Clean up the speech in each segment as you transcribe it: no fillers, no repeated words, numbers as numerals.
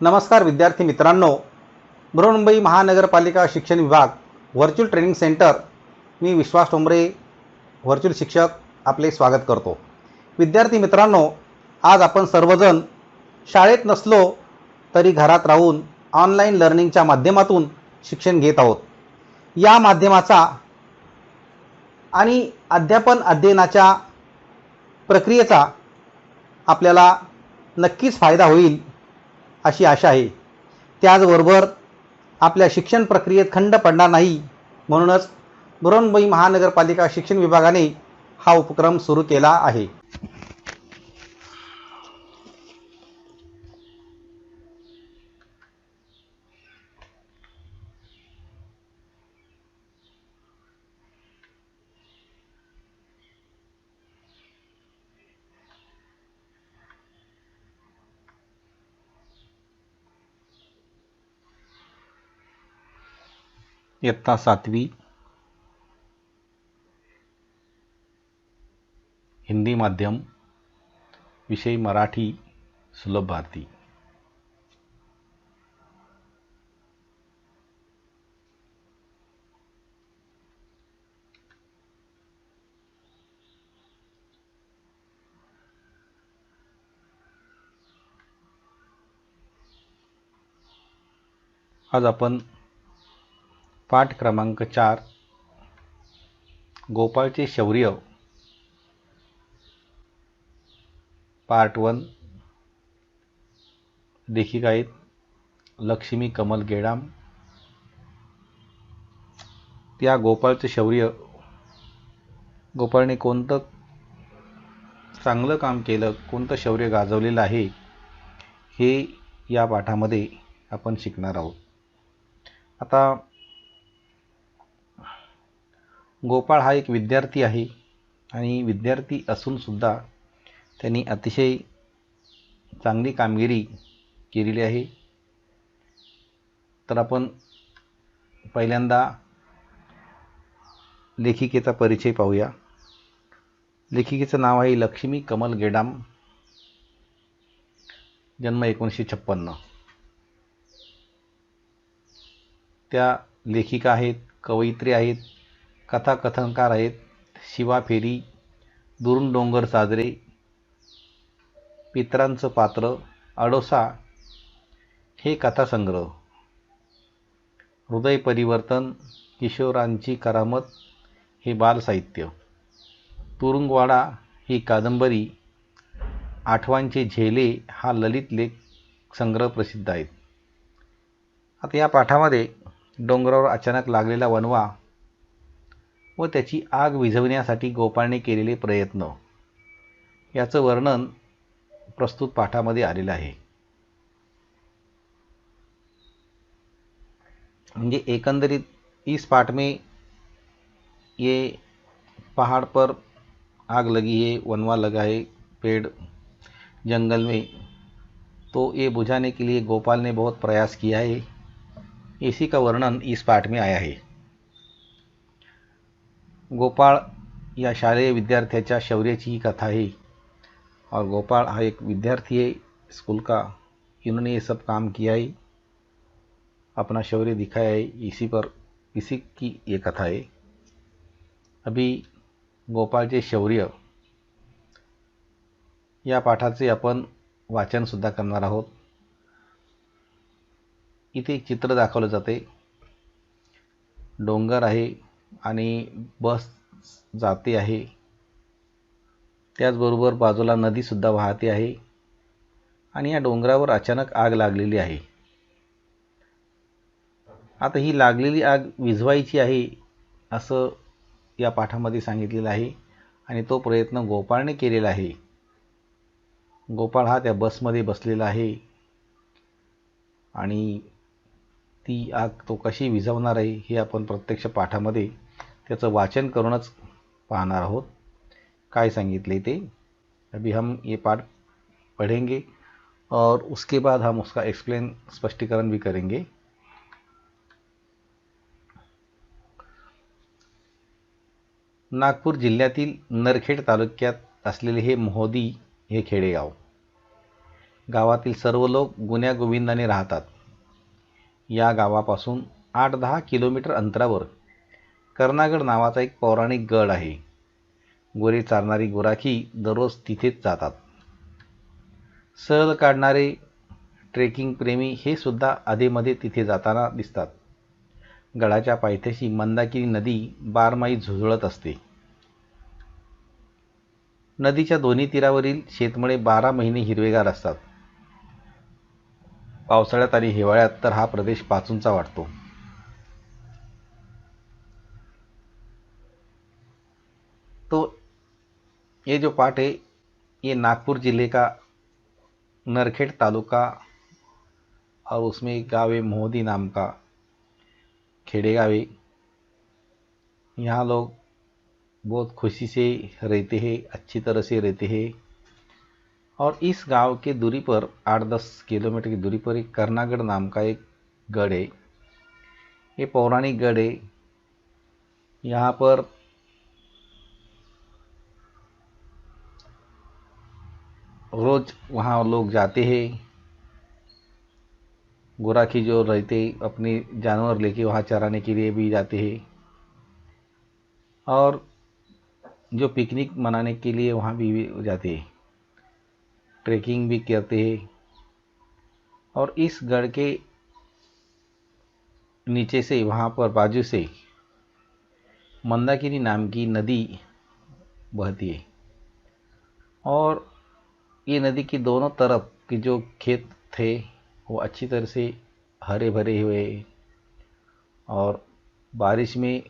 नमस्कार विद्यार्थी मित्रांनो, बृहन्मुंबई महानगरपालिका शिक्षण विभाग व्हर्च्युअल ट्रेनिंग सेंटर, मी विश्वास ठोंबरे व्हर्च्युअल शिक्षक आपले स्वागत करतो। विद्यार्थी मित्रांनो, आज आपण सर्वजण शाळेत नसलो तरी घरात राहून ऑनलाईन लर्निंगच्या माध्यमातून शिक्षण घेत आहोत। या माध्यमाचा आणि अध्यापन अध्ययनाच्या प्रक्रियेचा आपल्याला नक्कीच फायदा होईल अशी आशा आहे। त्याचबरोबर आपल्या शिक्षण प्रक्रियेत खंड पडणार नाही, म्हणूनच बृहन्मुंबई महानगरपालिका शिक्षण विभागाने हा उपक्रम सुरू केला आहे। इयत्ता 7वी हिंदी माध्यम, विषय मराठी, सुलभ भारती। आज आपण पाठ क्रमांक 4 गोपाळचे शौर्य पार्ट 1 लेखिका आहेत लक्ष्मी कमल गेडाम। त्या गोपाळचे शौर्य, गोपाळने कोणतं चांगलं काम केलं, कोणतं शौर्य गाजवलेलं आहे, हे या पाठामध्ये आपण शिकणार आहोत। आता गोपाळ हा एक विद्यार्थी आहे आणि विद्यार्थी असून सुद्धा त्यांनी अतिशय चांगली कामगिरी केलेली आहे। तर आपण पहिल्यांदा लेखिकेचा परिचय पाहूया। लेखिकेचं नाव आहे लक्ष्मी कमल गेडाम, जन्म 1956। त्या लेखिका आहेत, कवयित्री आहेत, कथाकथनकार आहेत। शिवा फेरी, दुरून डोंगर साजरे, पितरांचं पात्र, अडोसा हे कथासंग्रह, हृदय परिवर्तन, किशोरांची करामत हे बालसाहित्य, तुरुंगवाडा ही कादंबरी, आठवांचे झेले हा ललित लेख संग्रह प्रसिद्ध आहेत। आता या पाठामध्ये डोंगरावर अचानक लागलेला वणवा व त्याची आग विझवण्यासाठी गोपाळने केलेले प्रयत्न याचं वर्णन प्रस्तुत पाठामध्ये आलेलं आहे। म्हणजे एकंदरीत इस पाठ में ये पहाड़ पर आग लगी है, वनवा लगा है पेड़ जंगल में, तो ये बुझाने के लिए गोपाल ने बहुत प्रयास किया है, इसी का वर्णन इस पाठ में आया है। गोपाळ या शालेय विद्यार्थ्याच्या शौर्याची ही कथा है और गोपाल हा एक विद्यार्थी है स्कूल का, इन्होंने ये सब काम किया है, अपना शौर्य दिखाया है, इसी की ये कथा है। अभी गोपाळचे शौर्य या पाठाचे आपण वाचन सुद्धा करणार आहोत। इथे एक चित्र दाखवलं जाते, डोंगर आहे आणि बस जाते आहे, त्याचबरोबर बाजूला नदी सुद्धा वाहते आहे आणि या डोंगरावर अचानक आग लागलेली आहे। आता ही लागलेली आग विझवायची आहे असं या पाठामध्ये सांगितलेलं आहे आणि तो प्रयत्न गोपाळने केलेला आहे। गोपाळ हा त्या बसमध्ये बसलेला आहे आणि ती आग तो कशी विझवणार आहे हे आपण प्रत्यक्ष पाठामध्ये त्याचं वाचन करूनच पाहणार आहोत काय सांगितले ते। अभी हम ये पाठ पढ़ेंगे और उसके बाद हम उसका स्पष्टीकरण भी करेंगे। नागपूर जिल्ह्यातील नरखेड तालुक्यात असलेले हे मोहोदी हे खेडेगाव गावातील सर्व लोक गुण्यागोविंदाने राहतात. या गावापासून 8-10 किलोमीटर अंतरावर कर्णागड नावाचा एक पौराणिक गड आहे. गुरे चारणारी गुराखी दररोज तिथेच जातात. सहल काढणारे ट्रेकिंग प्रेमी हे सुद्धा अधेमध्ये तिथे जाताना दिसतात. गडाच्या पायथ्याशी मंदाकिनी नदी बारमाही झुळझुळत असते. नदीच्या दोन्ही तीरावरील शेतमळे 12 महिने हिरवेगार असतात. पावसाळ्यात आणि हिवाळ्यात तर हा प्रदेश पाचूंचा वाटतो. तो ये जो पार्ट है ये नागपुर जिले का नरखेड़ तालुका और उसमें एक गाँव है मोहदी नाम का, खेड़े गाँव है. यहाँ लोग बहुत खुशी से रहते हैं, अच्छी तरह से रहते हैं. और इस गांव के दूरी पर 8-10 किलोमीटर की दूरी पर एक कर्णागढ़ नाम का एक गढ़ है. ये पौराणिक गढ़ है. यहाँ पर रोज वहाँ लोग जाते हैं. गुराखी जो रहते अपने जानवर लेके वहाँ चराने के लिए भी जाते हैं, और जो पिकनिक मनाने के लिए वहाँ भी जाते हैं, ट्रैकिंग भी करते हैं. और इस गढ़ के नीचे से वहाँ पर बाजू से मंदाकिनी नाम की नदी बहती है. और ये नदी की दोनों तरफ के जो खेत थे वो अच्छी तरह से हरे भरे हुए, और बारिश में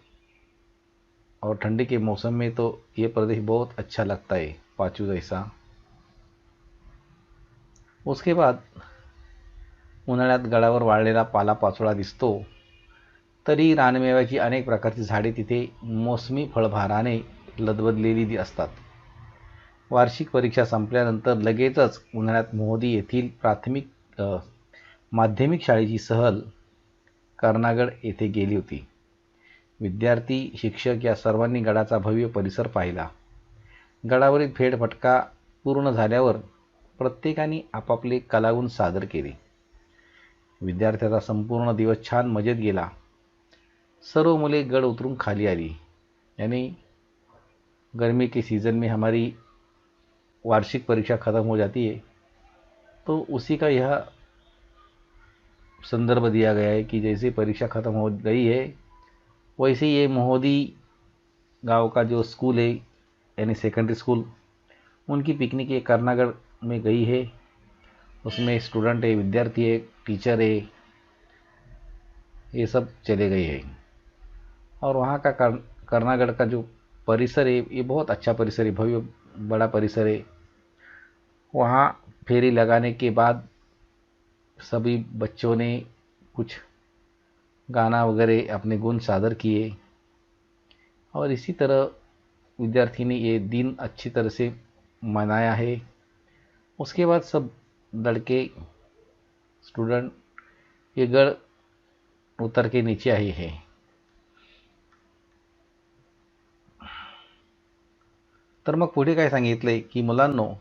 और ठंडी के मौसम में तो ये प्रदेश बहुत अच्छा लगता है, पाचू जैसा. उसके बाद उन्हाळ्यात गडावर वाळलेला पालापाचोळा दिसतो. तरी रानमेव्याची अनेक प्रकारची झाडे तिथे मोसमी फळभाराने लदबदलेली असतात. वार्षिक परीक्षा संपल्यानंतर लगेचच उन्हाळ्यात मोहदी येथील माध्यमिक शाळेची सहल कर्णागड येथे गेली होती. विद्यार्थी, शिक्षक या सर्वांनी गडाचा भव्य परिसर पाहिला. गडावरील फेरफटका पूर्ण झाल्यावर प्रत्येकाने आपापले कलागुण सादर केले. विद्यार्थ्याचा संपूर्ण दिवस छान मजेत गेला. सर्व मुले गड उतरून खाली आली. यानी गर्मी के सीज़न में हमारी वार्षिक परीक्षा ख़त्म हो जाती है, तो उसी का यह संदर्भ दिया गया है कि जैसे परीक्षा ख़त्म हो गई है वैसे ये मोहदी गांव का जो स्कूल है यानी सेकेंडरी स्कूल, उनकी पिकनिक ये कर्णागढ़ में गई है. उसमें स्टूडेंट है, विद्यार्थी है, टीचर है, ये सब चले गए हैं. और वहाँ का कर्णागढ़ का जो परिसर है ये बहुत अच्छा परिसर है, भव्य बड़ा परिसर है. वहाँ फेरी लगाने के बाद सभी बच्चों ने कुछ गाना वगैरह अपने गुण सादर किए, और इसी तरह विद्यार्थी ने ये दिन अच्छी तरह से मनाया है. उसके बाद सब लड़के स्टूडेंट ये गढ़ उतर के नीचे आए हैं. तर मग पुढे काय सांगितलंय की मुलांनो,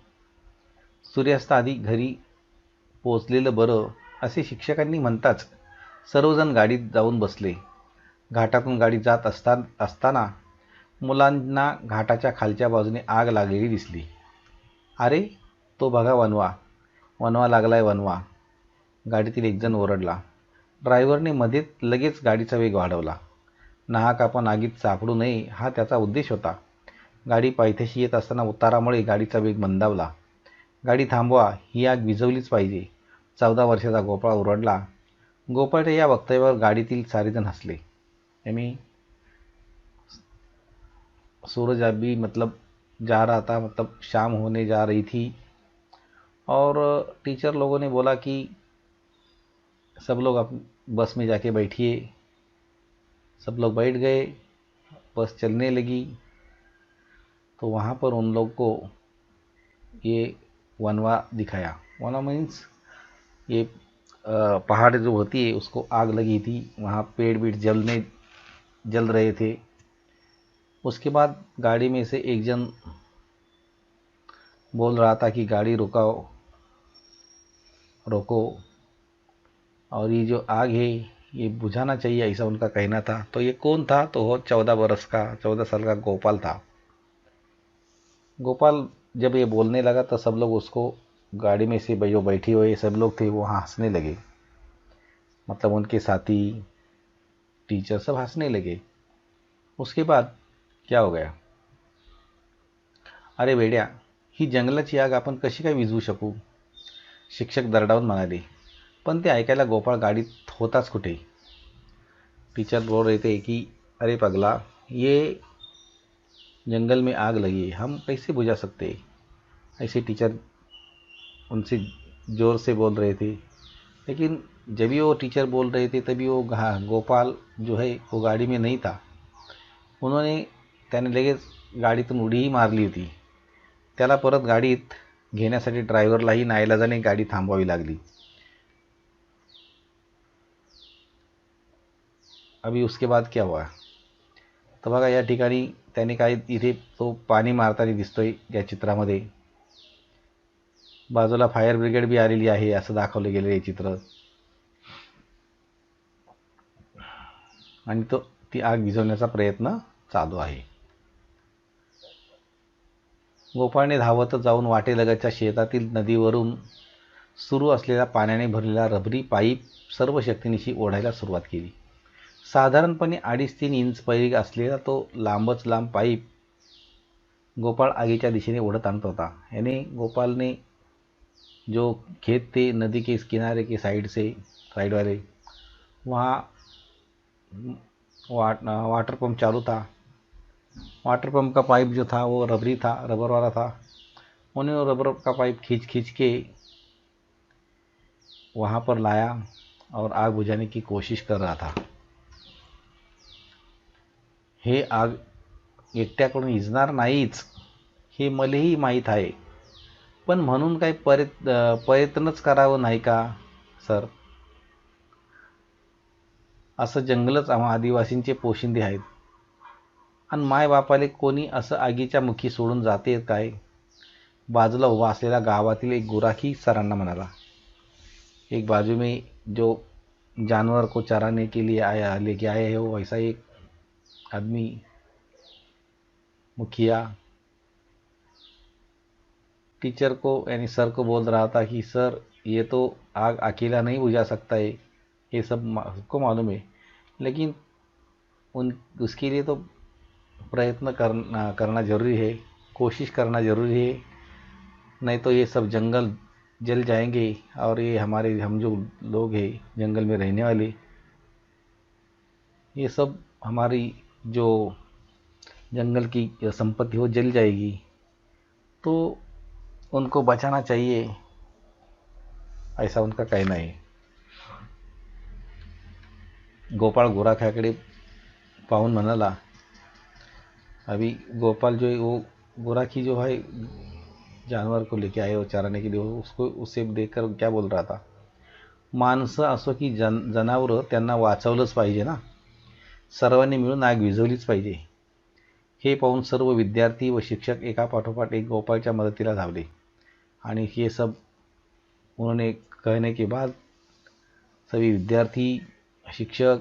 सूर्यास्ताआधी घरी पोचलेलं बरं असे शिक्षकांनी म्हणताच सर्वजण गाडीत जाऊन बसले. घाटातून गाडी जात असताना मुलांना घाटाच्या खालच्या बाजूने आग लागलेली दिसली. अरे तो बघा वनवा, वनवा लागलाय वनवा, गाडीतील एकजण ओरडला. ड्रायव्हरने मध्येच लगेच गाडीचा वेग वाढवला. नाहक आपण आगीत सापडू नये हा त्याचा उद्देश होता. गाडी पायथ्याशी येत असताना उतारामुळे गाडीचा वेग मंदावला. गाडी थांबवा, ही आग विझवलीच पाहिजे, 14 वर्षाचा गोपाळ ओरडला. गोपाळच्या या वक्तव्यावर गाडीतील सारेजण हसले. यानी सूरज अभी मतलब जा रहा था, मतलब शाम होने जा रही थी, और टीचर लोगों ने बोला कि सब लोग बस में जाके बैठिए. सब लोग बैठ गए. बस चलने लगी तो वहाँ पर उन लोग को ये वनवा दिखाया. वनवा मीन्स ये पहाड़ जो होती है उसको आग लगी थी, वहाँ पेड़ बीड़ जल रहे थे. उसके बाद गाड़ी में से एक जन बोल रहा था कि गाड़ी रुकाओ. रोको और ये जो आग है ये बुझाना चाहिए, ऐसा उनका कहना था। तो ये कौन था? तो वो 14 साल का गोपाल था। गोपाल जब ये बोलने लगा तो सब लोग उसको, गाड़ी में से जो बैठी हुए सब लोग थे वो हंसने लगे, मतलब उनके साथी, टीचर सब हंसने लगे। उसके बाद क्या हो गया? अरे वेड्या, ही जंगलाची आग आपण कशी काय विझवू शकू? शिक्षक दरडावून म्हणाले. पण ते ऐकायला गोपाळ गाडीत होताच कुठे. टीचर बोल रहे थे कि अरे पगला, ये जंगल में आग लगी है, हम कैसे बुझा सकते? ऐसे टीचर उनसे ज़ोर से बोल रहे थे। लेकिन जब भी वो टीचर बोल रहे थे तभी वो गोपाल जो है वो गाडी में नहीं था। त्याने लगेच गाडीतून उडीही मारली होती। त्याला परत गाडीत घेण्यासाठी ड्रायव्हरलाही नाईलाजाने गाडी थांबवावी लागली। अभी उसके बाद क्या हुआ? तर बघा या ठिकाणी त्याने काय, इथे तो पाणी मारताना दिसतोय या चित्रामध्ये। बाजूला फायर ब्रिगेड बी आलेली आहे असं दाखवलं गेलं हे चित्र। आणि ती आग विझवण्याचा प्रयत्न चालू आहे। गोपाळने धावत जाऊन वाटेलगतच्या शेतातील नदीवरून सुरू असलेला पाण्याने भरलेला रबरी पाईप सर्व शक्तीनिशी ओढायला सुरुवात केली। साधारणपणे 2.5-3 इंच पैकी असलेला तो लांबच लांब पाईप गोपाळ आगीच्या दिशेने ओढत आणत होता। गोपाल ने जो खेत थे नदी के इस किनारे के साइड वाले, वहाँ वाटर पंप चालू था। वाटर पंप का पाइप जो था वो रबरी था, रबर वाला था। उन्होंने रबर का पाइप खींच के वहाँ पर लाया और आग बुझाने की कोशिश कर रहा था। हे आग एकट्याकडून विझणार नाहीच हे मलाही माहीत आहे, पण म्हणून काही प्रयत्नच करावं नाही का सर? असं जंगलच आम्हा आदिवासींचे पोशिंदे आहेत आणि मायबापाले कोणी असं आगीच्या मुखी सोडून जाते काय? बाजूला उभा असलेला गावातील एक गुराखी सरांना म्हणाला। एक बाजू में जो जानवर को चराने के लिए लेके आए है वो वैसा एक आदमी मुखिया टीचर को यानी सर को बोल रहा था कि सर ये तो आग अकेला नहीं बुझा सकता है, ये सब सबको मालूम है, लेकिन उसके लिए तो प्रयत्न करना ज़रूरी है, कोशिश करना ज़रूरी है, नहीं तो ये सब जंगल जल जाएंगे और ये हम जो लोग हैं जंगल में रहने वाले, ये सब हमारी जो जंगल की संपत्ति हो जल जाएगी, तो उनको बचाना चाहिए, ऐसा उनका कहना है। गोपाळ गोराख्याकडे पाहून म्हणाला। अभी गोपाल जो है वो गोराखी जो है जानवर को लेके आए हो चराने के लिए, उसको उससे देखकर क्या बोल रहा था? माणसं असो की जनावरं त्यांना वाचवलंच पाहिजे ना, सर्वांनी मिळून आग विझवलीच पाहिजे। हे पाहून सर्व विद्यार्थी व शिक्षक एका पाठोपाठ एक गोपाळच्या मदतीला धावले आणि ये सब उन्होंने कहने के बाद सभी विद्यार्थी शिक्षक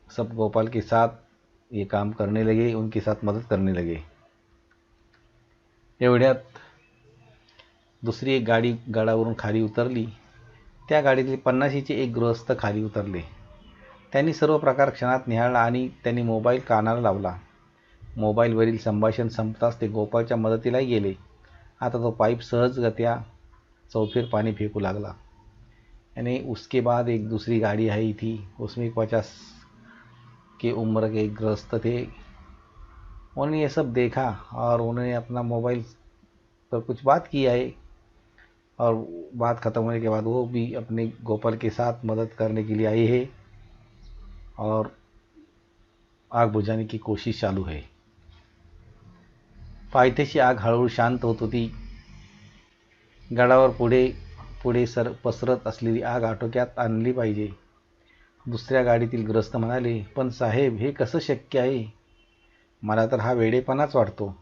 सब गोपाल के साथ ये काम करने लगे, उनके साथ मदद करने लगे। एवढ्यात दुसरी एक गाडी गडावरून खाली उतरली। त्या गाडीतले 50चे एक गृहस्थ खाली उतरले। त्यांनी सर्व प्रकार क्षणात निहाळला आणि त्यांनी मोबाईल कानाला लावला। मोबाईलवरील संभाषण संपताच ते गोपाळच्या मदतीला गेले। आता तो पाईप सहजगत्या चौफेर पानी फेंकू लागला। यानी उसके बाद एक दूसरी गाड़ी आई थी, उसमें 50 के उम्र के गृहस्थ थे। उन्होंने ये सब देखा और उन्होंने अपना मोबाइल पर कुछ बात किया है और बात ख़त्म होने के बाद वो भी अपने गोपाल के साथ मदद करने के लिए आए हैं और आग बुझाने की कोशिश चालू है। पायथ्याशी आग हळूहळू शांत होत होती। गडावर पुढे पसरत असलेली आग आटोक्यात आणली पाहिजे। दुसऱ्या गाडीतील ग्रस्त म्हणाले, पण साहेब हे कसं शक्य आहे? मला तर हा वेडेपणाच वाटतो।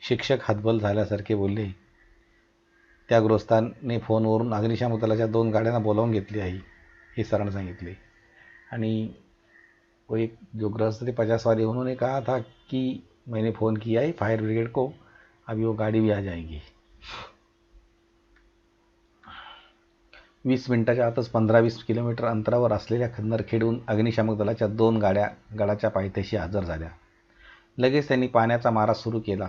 शिक्षक हतबल झाल्यासारखे बोलले। त्या गृहस्थाने फोनवरून अग्निशामक दलाच्या 2 गाड्यांना बोलावून घेतली आहे, हे सरांने सांगितले। आणि वो एक जो गृहस्थ थे 50 वाले, उन्होंने कहा था कि मैंने फ़ोन किया है फायर ब्रिगेड को, अभी वो गाड़ी भी आ जाएगी। 20 मिनिटाच्या आतच 15-20 किलोमीटर अंतरावर असलेल्या खंदरखेडहून अग्निशामक दलाच्या 2 गाड्या गडाच्या पायथ्याशी हजर झाल्या। लगेच त्यांनी पाण्याचा मारा सुरू केला।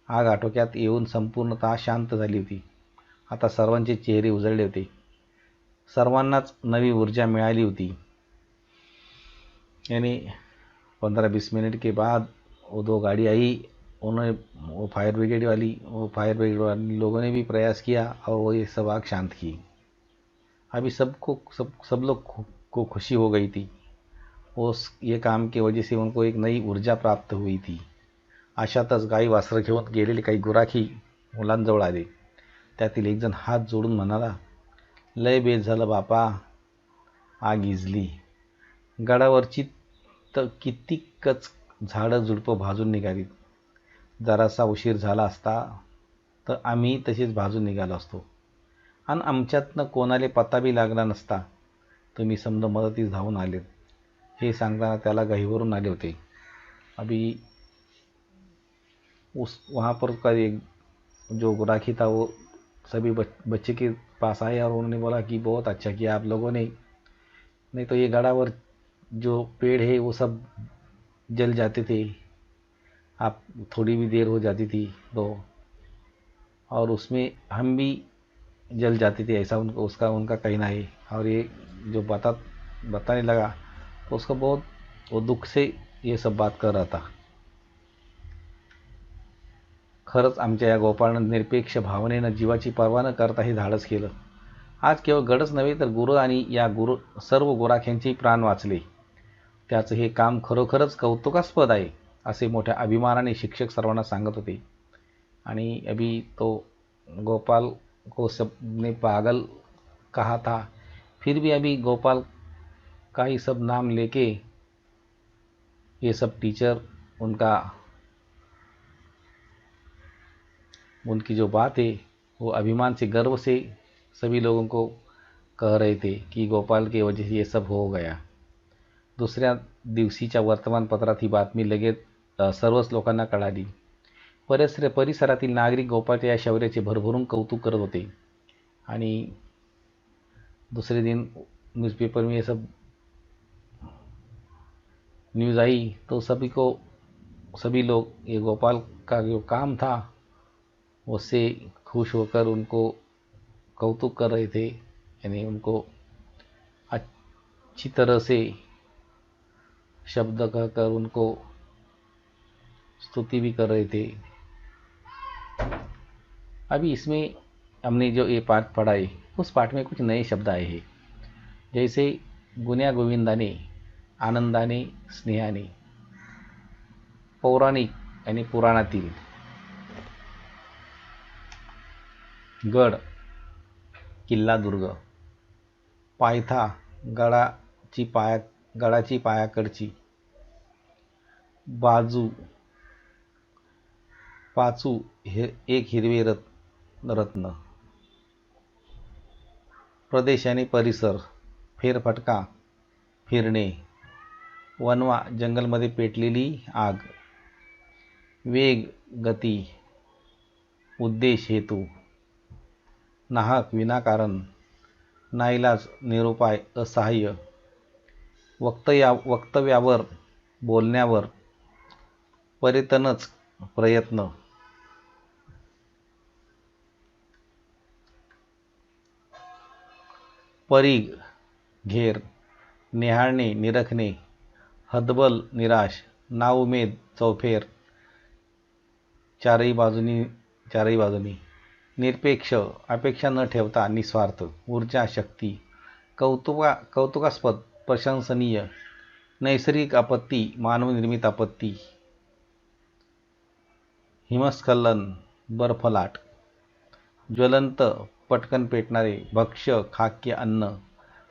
आग आटोक्यात येऊन संपूर्णतः शांत झाली होती। आता सर्वांचे चेहरे उजळले होते। सर्वांनाच नवी ऊर्जा मिळाली होती। यानी 15-20 मिनट के बाद वो 2 गाड़ी आई, उन्होंने वो फायर ब्रिगेड वाली लोगों ने भी प्रयास किया और वो ये सब आग शांत की। अभी सब लोग को खुशी हो गई थी। ये काम की वजह से उनको एक नई ऊर्जा प्राप्त हुई थी। अशातच गाई वासरं घेऊन गेलेले काही गुराखी मुलांजवळ आले। त्यातील एक जण हात जोडून म्हणाला, लय बेस झालं बापा, आग इजली। गडावरची तर कितीकच झाडं झुडपं भाजून निघाली। जरासा उशीर झाला असता तर आम्ही तसेच भाजून निघालो असतो आणि आमच्यातनं कोणाला पत्ता बी लागला नसता। तुम्ही समजा मदतीस धावून आलेत। हे सांगताना त्याला गहीवरून आले होते। अभी वहाँ पर का एक जो गुराखी था वो सभी बच्चे के पास आए और उन्होंने बोला कि बहुत अच्छा किया आप लोगों ने, नहीं तो ये गड़ावर जो पेड़ है वो सब जल जाते थे, आप थोड़ी भी देर हो जाती थी तो, और उसमें हम भी जल जाते थे, ऐसा उनका कहना है। और ये जो बताने लगा तो उसका बहुत वो दुख से ये सब बात कर रहा था। खरंच आमच्या या गोपाळनं निरपेक्ष भावनेनं जीवाची पर्वा न करता हे धाडस केलं। आज केवळ गडच नव्हे तर गुरु आणि या सर्व गुराख्यांचे प्राण वाचले। त्याचं हे काम खरोखरच कौतुकास्पद आहे, असे मोठ्या अभिमानाने शिक्षक सर्वांना सांगत होते। आणि अभी तो गोपाल को सबने पागल कहा था, फिर भी अभी गोपाल का ही सब नाम लेके ये सब टीचर उनकी जो बात है वो अभिमान से, गर्व से सभी लोगों को कह रहे थे कि गोपाल के वजह से ये सब हो गया। दुसऱ्या दिवशीच्या वर्तमानपत्रात ही बातमी लगेच सर्वच लोकांना कळाली। परिसरातील नागरिक गोपाळच्या या शौर्याचे भरभरून कौतुक करत होते। आणि दूसरे दिन न्यूज़पेपर में ये सब न्यूज़ आई तो सभी लोग ये गोपाल का जो काम था उससे खुश होकर उनको कौतुक कर रहे थे। यानी उनको अच्छी तरह से शब्द कहकर उनको स्तुति भी कर रहे थे। अभी इसमें हमने जो ये पाठ पढ़ा है उस पाठ में कुछ नए शब्द आए हैं, जैसे गुण्या गोविंदाने, आनंदाने, स्नेहाने, पौराणिक यानी पुराणातील, गड किल्ला दुर्ग, पायथा गडाची पायाकडची, बाजू पाचू एक हिरवे रत्न, प्रदेश आणि परिसर, फेरफटका फिरणे, वनवा जंगलमध्ये पेटलेली आग, वेग गती, उद्देश हेतू, नाहक विनाकारण, नाईलाज निरुपाय असहाय्य, वक्तव्यावर बोलण्यावर, परितनच प्रयत्न, परीघ घेर, निहाळणे निरखणे, हतबल निराश, नाउमेद चौफेर, चारही बाजूनी, निरपेक्ष अपेक्षा न ठेवता निस्वार्थ, ऊर्जा शक्ती, कौतुकास्पद प्रशंसनीय, नैसर्गिक आपत्ती मानवनिर्मित आपत्ती, हिमस्खलन बर्फलाट, ज्वलंत पटकन पेटणारे, भक्ष्य खाद्य अन्न,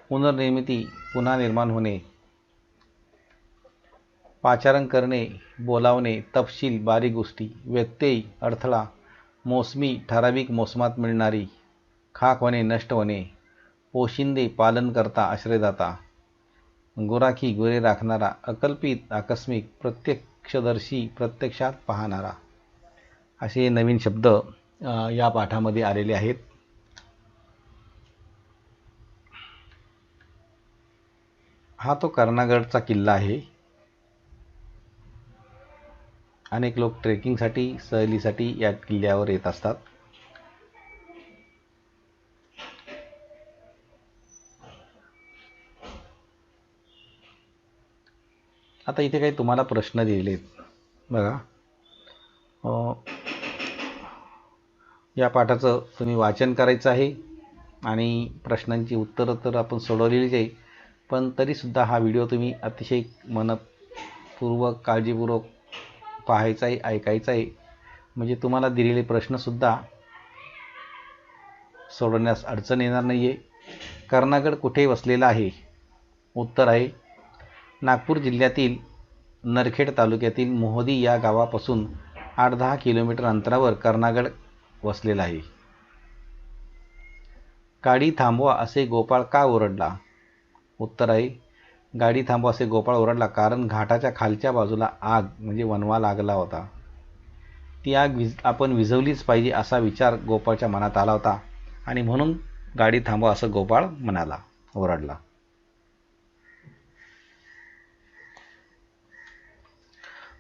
पुनर्निर्मिती पुन्हा निर्माण होणे, पाचारण करणे बोलावणे, तपशील बारीक गोष्टी, व्यत्यय अडथळा, मोसमी ठराविक मोसमात मिळणारी, खाक वने नष्ट वने, पोशिंदे पालनकर्ता आश्रयदाता, गुराखी गुरे राखणारा, अकल्पित आकस्मिक, प्रत्यक्षदर्शी प्रत्यक्षात पाहणारा, असे नवीन शब्द या पाठामध्ये आलेले आहेत. हा तो कर्णागडचा किल्ला आहे. अनेक लोक ट्रेकिंगसाठी सहलीसाठी या किल्ल्यावर येत असतात. आता इथे काही तुम्हाला प्रश्न दिलेले आहेत बघा. या पाठाचं तुम्ही वाचन करायचं आहे आणि प्रश्नांची उत्तरं तर आपण सोडवलेलीच आहे, पण तरीसुद्धा हा व्हिडिओ तुम्ही अतिशय मनपूर्वक काळजीपूर्वक पाहायचा आहे, ऐकायचा आहे, म्हणजे तुम्हाला दिलेले प्रश्नसुद्धा सोडवण्यास अडचण येणार नाही आहे. कर्णागड कुठे वसलेला आहे? उत्तर आहे नागपूर जिल्ह्यातील नरखेड तालुक्यातील मोहदी या गावापासून 8-10 किलोमीटर अंतरावर कर्णागड वसलेला आहे. गाडी थांबवा असे गोपाळ का ओरडला? उत्तर आहे गाडी थांबवा असे गोपाळ ओरडला कारण घाटाच्या खालच्या बाजूला आग म्हणजे वणवा लागला होता. ती आग आपण विझवलीच पाहिजे असा विचार गोपाळच्या मनात आला होता आणि म्हणून गाडी थांबवा असं गोपाळ म्हणाला, ओरडला.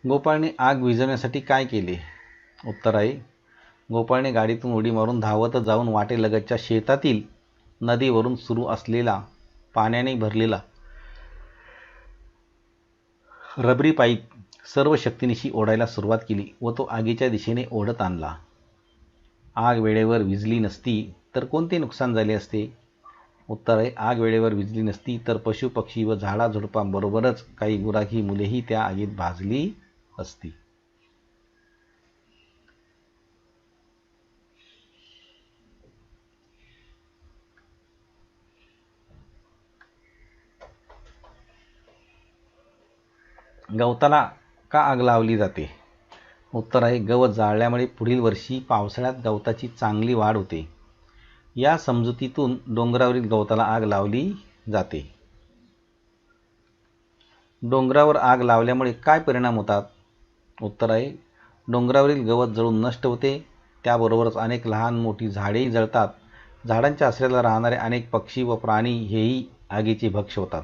गोपाळने आग विझवण्यासाठी काय केले? उत्तर आहे गोपाळने गाडीतून उडी मारून धावत जाऊन वाटेलगतच्या शेतातील नदीवरून सुरू असलेला पाण्याने भरलेला रबरी पाईप सर्व शक्तीनिशी ओढायला सुरुवात केली व तो आगीच्या दिशेने ओढत आणला. आग वेळेवर विझली नसती तर कोणते नुकसान झाले असते? उत्तर आहे आग वेळेवर विझली नसती तर पशुपक्षी व झाडाझुडपांबरोबरच काही गुराखी मुलेही त्या आगीत भाजली असती. गवताला का आग लावली जाते? उत्तर आहे गवत जाळल्यामुळे पुढील वर्षी पावसाळ्यात गवताची चांगली वाढ होते. या समजुतीतून डोंगरावरील गवताला आग लावली जाते. डोंगरावर आग लावल्यामुळे काय परिणाम होतात? उत्तर आहे डोंगरावरील गवत जळून नष्ट होते. त्याबरोबरच अनेक लहान मोठी झाडेही जळतात. झाडांच्या आश्रयाला राहणारे अनेक पक्षी व प्राणी हेही आगीचे भक्ष होतात.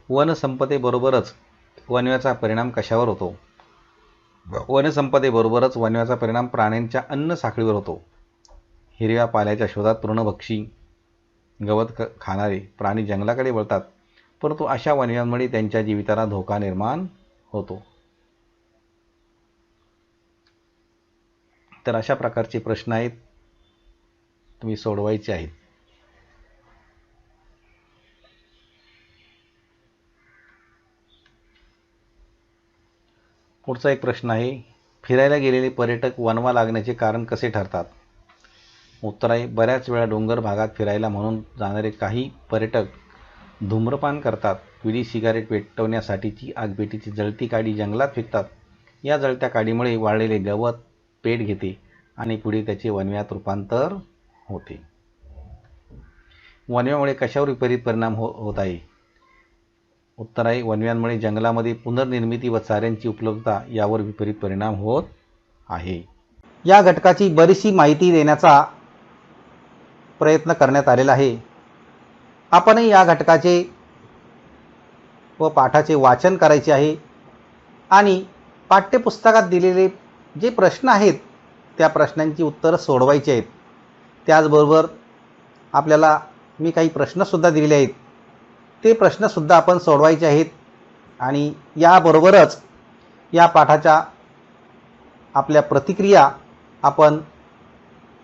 वनसंपदेबरोबरच वणव्याचा परिणाम कशावर होतो? वनसंपदेबरोबरच वणव्याचा परिणाम प्राण्यांच्या अन्न साखळीवर होतो. हिरव्या पाल्याच्या शोधात तृणभक्षी गवत खाणारे प्राणी जंगलाकडे वळतात, परंतु अशा वणव्यांमुळे त्यांच्या जीविताला धोका निर्माण होतो. तर अशा प्रकारचे प्रश्न आहेत, तुम्ही सोडवायचे आहेत. पुढचा एक प्रश्न आहे फिरायला गेलेले पर्यटक वणवा लागण्याचे कारण कसे ठरतात? उत्तर आहे बऱ्याच वेळा डोंगर भागात फिरायला म्हणून जाणारे काही पर्यटक धूम्रपान करतात. विडी सिगारेट पेटवण्यासाठीची आगपेटीची जळती काडी जंगलात फेकतात. या जळत्या काडीमुळे वाळलेले गवत पेट घेते आणि पुढे त्याचे वणव्यात रूपांतर होते. वणव्यामुळे कशावर विपरीत परिणाम होत आहे? उत्तर आहे वणव्यांमुळे जंगलामध्ये पुनर्निर्मिती व चाऱ्यांची उपलब्धता यावर विपरीत परिणाम होत आहे. या घटकाची बरीचशी माहिती देण्याचा प्रयत्न करण्यात आलेला आहे. आपणही या घटकाचे व पाठाचे वाचन करायचे आहे आणि पाठ्यपुस्तकात दिलेले जे प्रश्न आहेत त्या प्रश्नांची उत्तरं सोडवायची आहेत. त्याचबरोबर आपल्याला मी काही प्रश्नसुद्धा दिलेले आहेत, ते प्रश्नसुद्धा आपण सोडवायचे आहेत. आणि याबरोबरच या पाठाच्या आपल्या प्रतिक्रिया आपण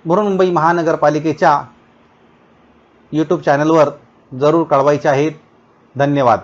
बृहन्मुंबई महानगरपालिकेच्या यूट्यूब चॅनलवर जरूर कळवायच्या आहेत. धन्यवाद.